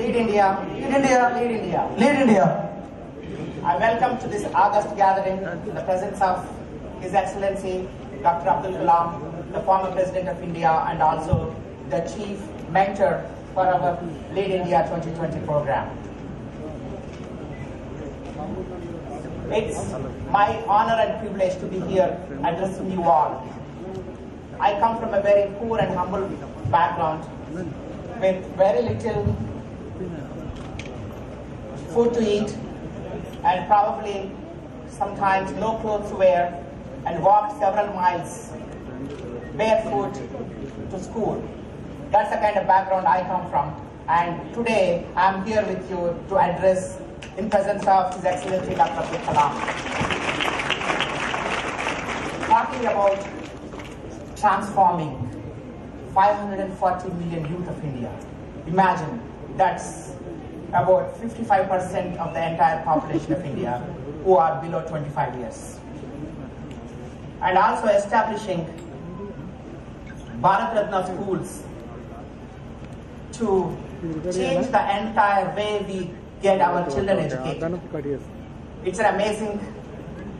Lead India. Lead India. Lead India. Lead India. I welcome to this August gathering in the presence of His Excellency Dr. Abdul Kalam, the former President of India and also the Chief Mentor for our Lead India 2020 program. It's my honor and privilege to be here addressing you all. I come from a very poor and humble background with very little food to eat and probably sometimes no clothes to wear, and walked several miles barefoot to school. That's the kind of background I come from, and today I'm here with you to address in presence of His Excellency Dr. Abdul Kalam. Talking about transforming 540 million youth of India. Imagine, that's about 55% of the entire population of India who are below 25 years. And also establishing Bharat Ratna schools to change the entire way we get our children educated. It's an amazing,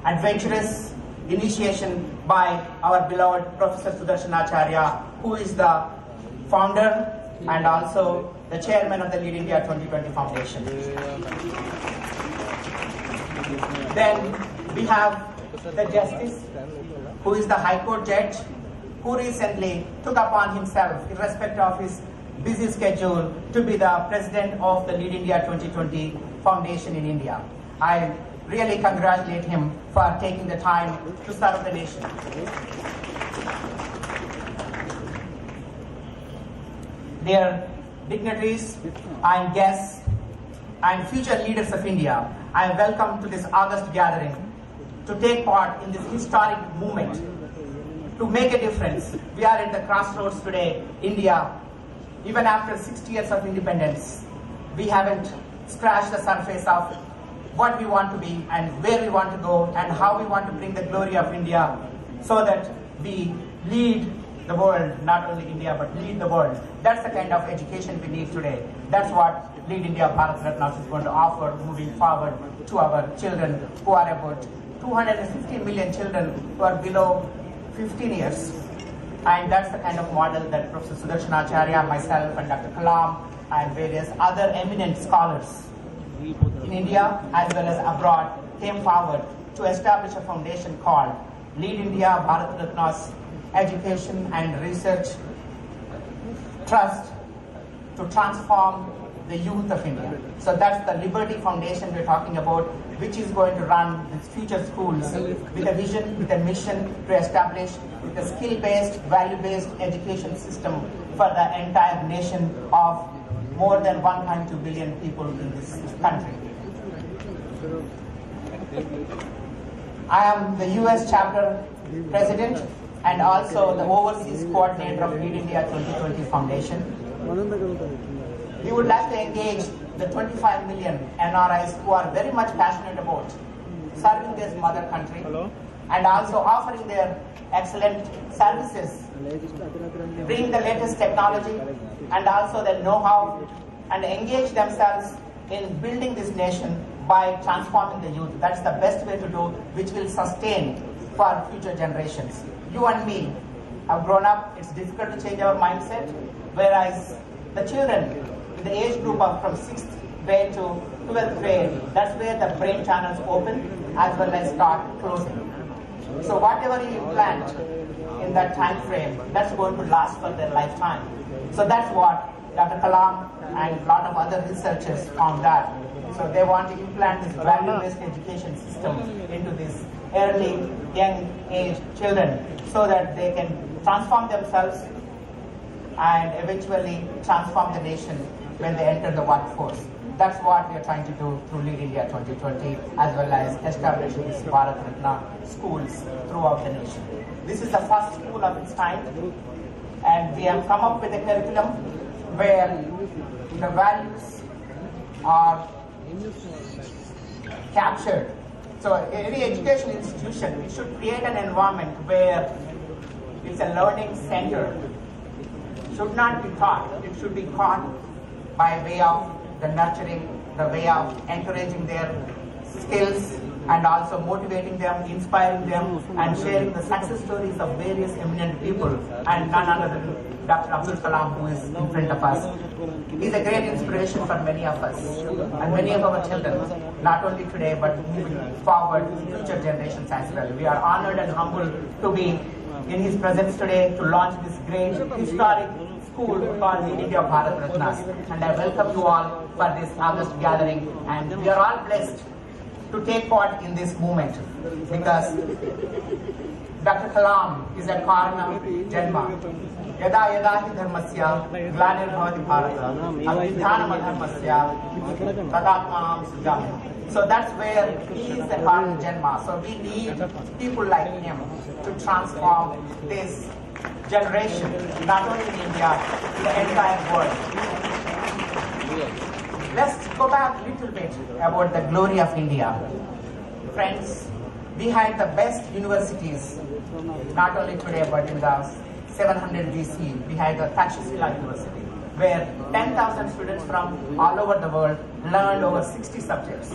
adventurous initiation by our beloved Professor Sudarshanacharya, who is the founder and also the chairman of the Lead India 2020 Foundation. Then we have the Justice, who is the High Court judge, who recently took upon himself, irrespective of his busy schedule, to be the president of the Lead India 2020 Foundation in India. I really congratulate him for taking the time to serve the nation. Dear dignitaries and guests and future leaders of India, I am welcome to this August gathering to take part in this historic movement to make a difference. We are at the crossroads today. India, even after 60 years of independence, we haven't scratched the surface of what we want to be and where we want to go and how we want to bring the glory of India so that we lead the world, not only India, but lead the world. That's the kind of education we need today. That's what Lead India Bharat Ratnas is going to offer moving forward to our children, who are about 250 million children who are below 15 years. And that's the kind of model that Professor Sudarshanacharya, myself, and Dr. Kalam, and various other eminent scholars in India as well as abroad came forward to establish a foundation called Lead India Bharat Ratnas Education and Research Trust to transform the youth of India. So that's the Liberty Foundation we're talking about, which is going to run these future schools with a vision, with a mission to establish with a skill-based, value-based education system for the entire nation of more than 1.2 billion people in this country. I am the US chapter president and also the overseas coordinator of Lead India 2020 Foundation. We would like to engage the 25 million NRIs who are very much passionate about serving their mother country and also offering their excellent services, bring the latest technology and also the know-how, and engage themselves in building this nation by transforming the youth. That's the best way to do, which will sustain for future generations. You and me have grown up, it's difficult to change our mindset, whereas the children in the age group of from 6th grade to 12th grade, that's where the brain channels open as well as start closing. So whatever you implant in that time frame, that's going to last for their lifetime. So that's what Dr. Kalam and a lot of other researchers found that. So they want to implant this value-based education system into these early, young age children so that they can transform themselves and eventually transform the nation when they enter the workforce. That's what we are trying to do through Lead India 2020 as well as establishing these Bharat Ratna schools throughout the nation. This is the first school of its kind, and we have come up with a curriculum where the values are captured. So any education institution, it should create an environment where it's a learning center. It should not be taught, it should be taught by way of the nurturing, the way of encouraging their skills and also motivating them, inspiring them, and sharing the success stories of various eminent people, and none other than Dr. Abdul Kalam, who is in front of us. He is a great inspiration for many of us and many of our children, not only today but moving forward future generations as well. We are honored and humbled to be in his presence today to launch this great historic school called the India Bharat Ratnas. And I welcome you all for this August gathering, and we are all blessed to take part in this movement because Dr. Kalam is a Karna Janma. Yada yada hi dharmasya glanir bhavati bharata abhidhanam adharmasya tadatmam sujam. So that's where he is the Karna Janma. So we need people like him to transform this generation, not only in India, the entire world. Let's go back a little bit about the glory of India. Friends, we had the best universities, not only today but in the 700 BC. We had the Takshashila University, where 10,000 students from all over the world learned over 60 subjects.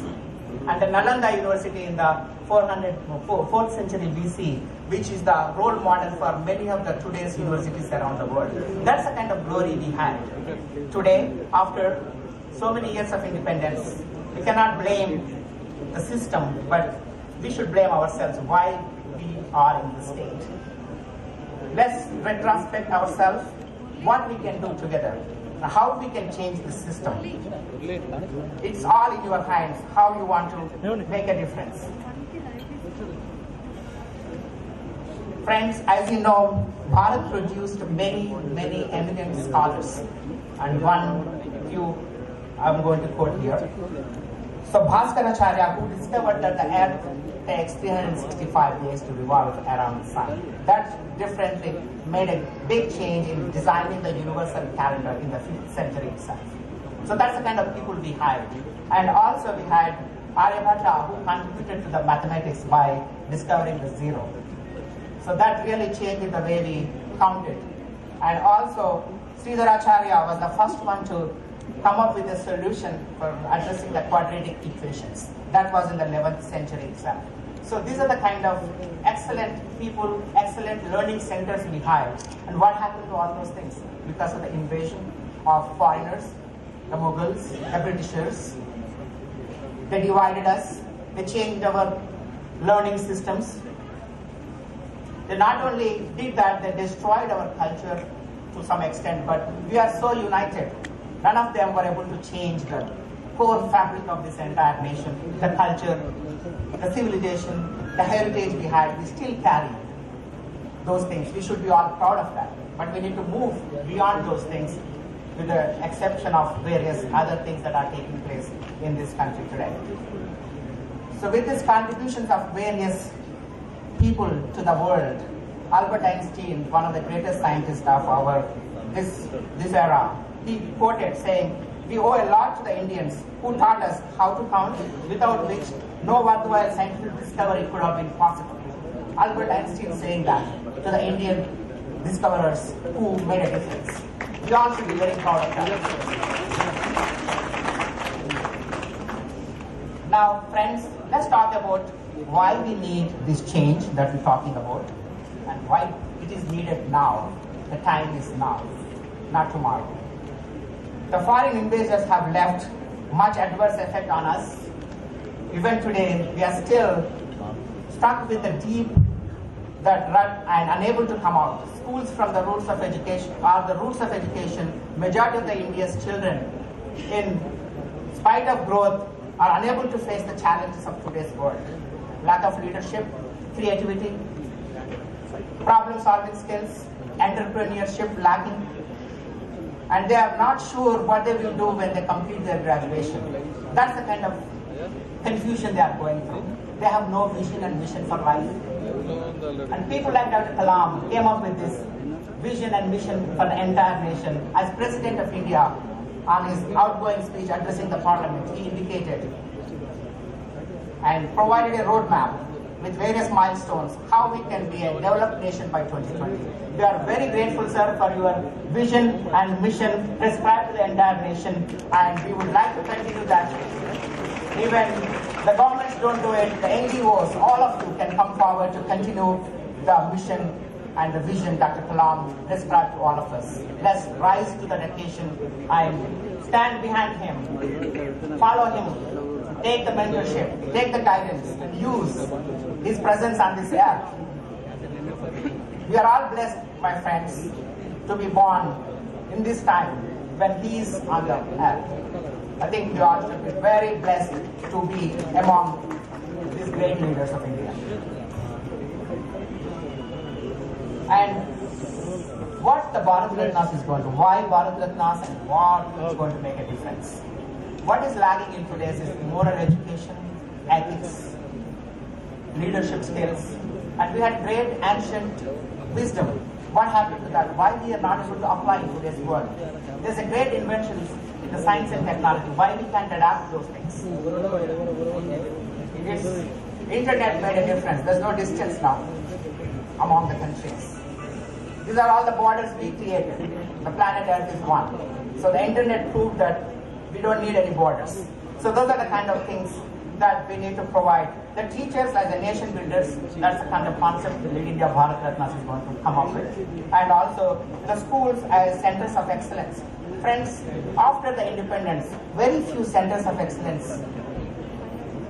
And the Nalanda University in the 4th century BC, which is the role model for many of the today's universities around the world. That's the kind of glory we had. Today, after so many years of independence, we cannot blame the system, but we should blame ourselves why we are in this state. Let's retrospect ourselves, what we can do together, how we can change the system. It's all in your hands, how you want to make a difference. Friends, as you know, Bharat produced many eminent scholars, and few I'm going to quote here. So Bhaskaracharya, who discovered that the earth takes 365 days to revolve around the sun. That differently made a big change in designing the universal calendar in the 5th century itself. So that's the kind of people we had. And also we had Aryabhatta, who contributed to the mathematics by discovering the zero. So that really changed the way we counted. And also Sridharacharya was the first one to come up with a solution for addressing the quadratic equations. That was in the 11th century itself. So these are the kind of excellent people, excellent learning centers we had. And what happened to all those things? Because of the invasion of foreigners, the Mughals, the Britishers, they divided us, they changed our learning systems. They not only did that, they destroyed our culture to some extent, but we are so united. None of them were able to change the core fabric of this entire nation, the culture, the civilization, the heritage we had. We still carry those things. We should be all proud of that. But we need to move beyond those things, with the exception of various other things that are taking place in this country today. So with these contributions of various people to the world, Albert Einstein, one of the greatest scientists of this era, he quoted saying, "We owe a lot to the Indians who taught us how to count, without which no worthwhile scientific discovery could have been possible." Albert Einstein saying that to the Indian discoverers who made a difference. We all should be very proud of that. Now, friends, let's talk about why we need this change that we're talking about and why it is needed now. The time is now, not tomorrow. The foreign invaders have left much adverse effect on us. Even today, we are still stuck with the deep rut and unable to come out. Schools from the roots of education are the roots of education. Majority of the India's children, in spite of growth, are unable to face the challenges of today's world. Lack of leadership, creativity, problem-solving skills, entrepreneurship lacking, and they are not sure what they will do when they complete their graduation. That's the kind of confusion they are going through. They have no vision and mission for life. And people like Dr. Kalam came up with this vision and mission for the entire nation. As President of India, on his outgoing speech addressing the Parliament, he indicated and provided a roadmap with various milestones, how we can be a developed nation by 2020. We are very grateful, sir, for your vision and mission prescribed to the entire nation, and we would like to continue that. Even the governments don't do it, the NGOs, all of you can come forward to continue the mission and the vision Dr. Kalam prescribed to all of us. Let's rise to the occasion and stand behind him, follow him, take the mentorship, take the guidance, and use his presence on this earth. We are all blessed, my friends, to be born in this time when he is on the earth. I think we all should be very blessed to be among these great leaders of India. And what the Bharat Ratnas is going to, why Bharat Ratnas and what is going to make a difference. What is lagging in today's is moral education, ethics, leadership skills, and we had great ancient wisdom. What happened to that? Why we are not able to apply in today's world? There's a great inventions in the science and technology. Why we can't adapt those things? Internet made a difference. There's no distance now among the countries. These are all the borders we created. The planet Earth is one. So the internet proved that we don't need any borders. So those are the kind of things that we need to provide. The teachers as a nation builders, that's the kind of concept the Lead India Bharat Ratnas is going to come up with. And also the schools as centers of excellence. Friends, after the independence, very few centers of excellence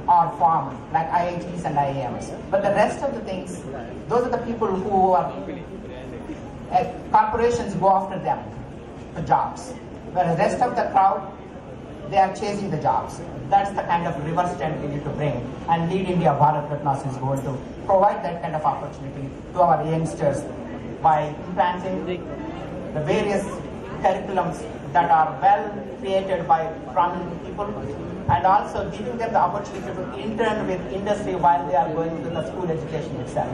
are formed, like IITs and IIMs. But the rest of the things, those are the people who are, corporations go after them, the jobs. Whereas the rest of the crowd, they are chasing the jobs. That's the kind of reverse trend we need to bring. And Lead India Bharat Ratnas is going to provide that kind of opportunity to our youngsters by implanting the various curriculums that are well created by prominent people, and also giving them the opportunity to intern with industry while they are going through the school education itself.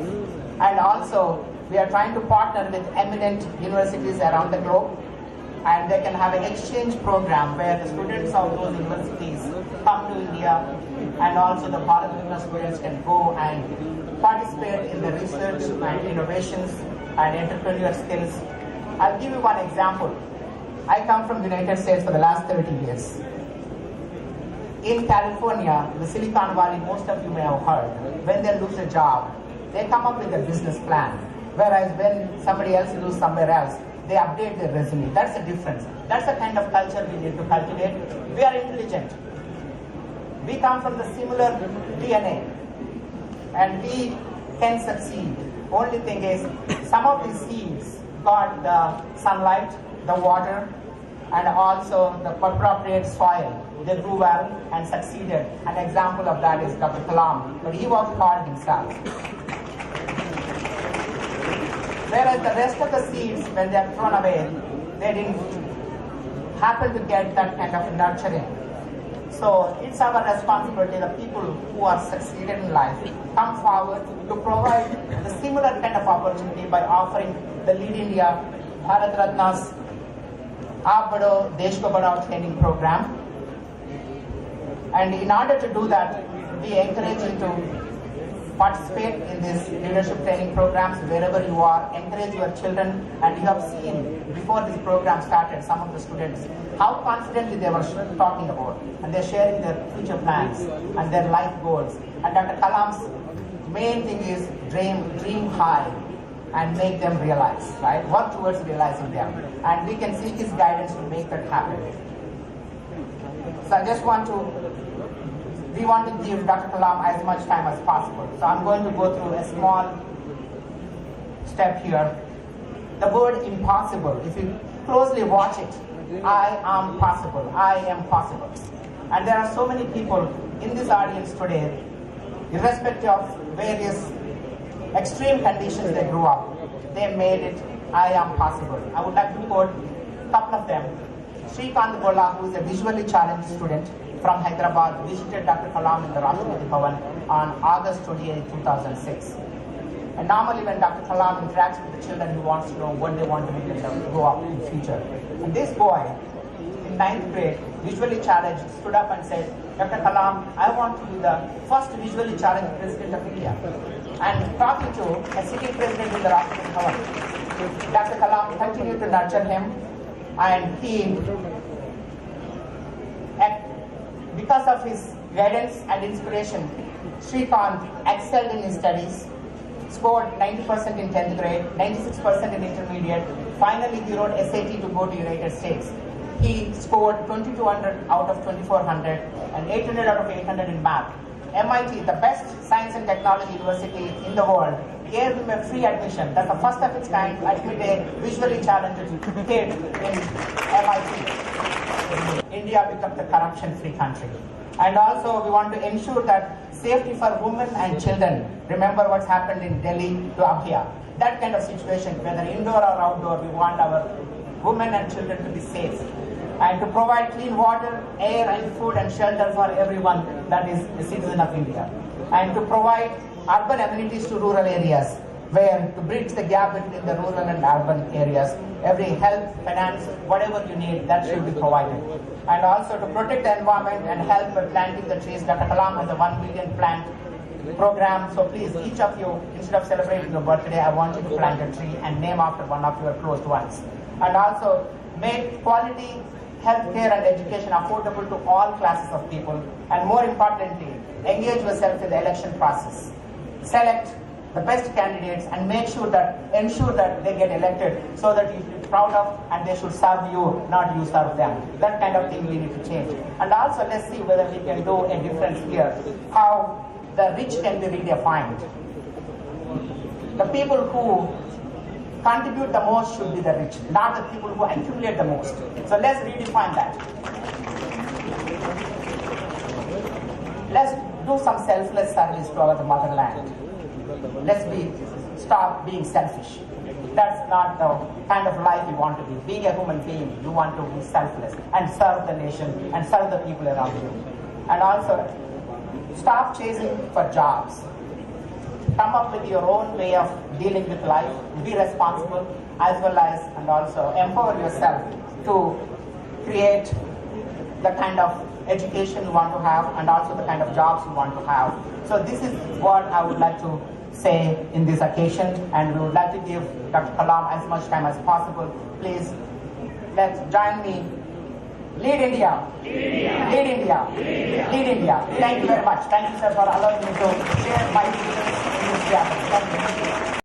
And also, we are trying to partner with eminent universities around the globe, and they can have an exchange program where the students of those universities come to India, and also the Bharat Ratna students can go and participate in the research and innovations and entrepreneurial skills. I'll give you one example. I come from the United States for the last 30 years. In California, the Silicon Valley, most of you may have heard, when they lose a job, they come up with a business plan. Whereas when somebody else loses somewhere else, they update their resume. That's the difference. That's the kind of culture we need to cultivate. We are intelligent. We come from the similar DNA. And we can succeed. Only thing is, some of these seeds got the sunlight, the water, and also the appropriate soil. They grew well and succeeded. An example of that is Dr. Kalam, but he worked hard himself. Whereas the rest of the seeds, when they are thrown away, they didn't happen to get that kind of nurturing. So it's our responsibility, the people who are succeeded in life, come forward to provide the similar kind of opportunity by offering the Lead India Bharat Ratnas Aap Badho Desh Ko Badhao training program. And in order to do that, we encourage you to participate in these leadership training programs wherever you are. Encourage your children, and you have seen before this program started some of the students how confidently they were talking about, and they're sharing their future plans and their life goals. And Dr. Kalam's main thing is dream high and make them realize, right? Work towards realizing them, and we can seek his guidance to make that happen. So I just we want to give Dr. Kalam as much time as possible. So I'm going to go through a small step here. The word impossible, if you closely watch it, I am possible, I am possible. And there are so many people in this audience today, irrespective of various extreme conditions they grew up, they made it, I am possible. I would like to quote a couple of them. Shrikant Gola, who is a visually challenged student from Hyderabad, visited Dr. Kalam in the Rashtrapati Bhavan on August 28, 2006. And normally when Dr. Kalam interacts with the children, he wants to know what they want to be when they grow up in the future. And this boy, in 9th grade, visually challenged, stood up and said, Dr. Kalam, I want to be the first visually challenged president of India. And talking to a sitting president in the Rashtrapati Bhavan, Dr. Kalam continued to nurture him, and because of his guidance and inspiration, Srikanth excelled in his studies, scored 90% in 10th grade, 96% in intermediate. Finally, he wrote SAT to go to United States. He scored 2200 out of 2400 and 800 out of 800 in math. MIT, the best science and technology university in the world, gave him a free admission. That's the first of its kind to admit a visually challenged kid in MIT. India becomes a corruption-free country. And also, we want to ensure that safety for women and children. Remember what's happened in Delhi to Abhya. That kind of situation, whether indoor or outdoor, we want our women and children to be safe. And to provide clean water, air, and food and shelter for everyone that is a citizen of India. And to provide urban amenities to rural areas, where to bridge the gap between the rural and urban areas. Every health, finance, whatever you need, that should be provided. And also to protect the environment and help by planting the trees. Dr. Kalam has a 1 million plant program. So please, each of you, instead of celebrating your birthday, I want you to plant a tree and name after one of your close ones. And also make quality healthcare and education affordable to all classes of people. And more importantly, engage yourself in the election process. Select the best candidates and ensure that they get elected so that you should be proud of and they should serve you, not you serve them. That kind of thing we need to change. And also let's see whether we can do a difference here, how the rich can be redefined. The people who contribute the most should be the rich, not the people who accumulate the most. So let's redefine that. Let's do some selfless service to our motherland. Let's stop being selfish. That's not the kind of life you want to be. Being a human being, you want to be selfless and serve the nation and serve the people around you. And also, stop chasing for jobs. Come up with your own way of dealing with life. Be responsible as well as, and also empower yourself to create the kind of education you want to have and also the kind of jobs you want to have. So this is what I would like to say in this occasion, and we would like to give Dr. Kalam as much time as possible. Please, let's join me. Lead India. Lead India. Lead India. Lead India. Lead India. Thank you very much. Thank you, sir, for allowing me to share my views in this gathering. Thank you.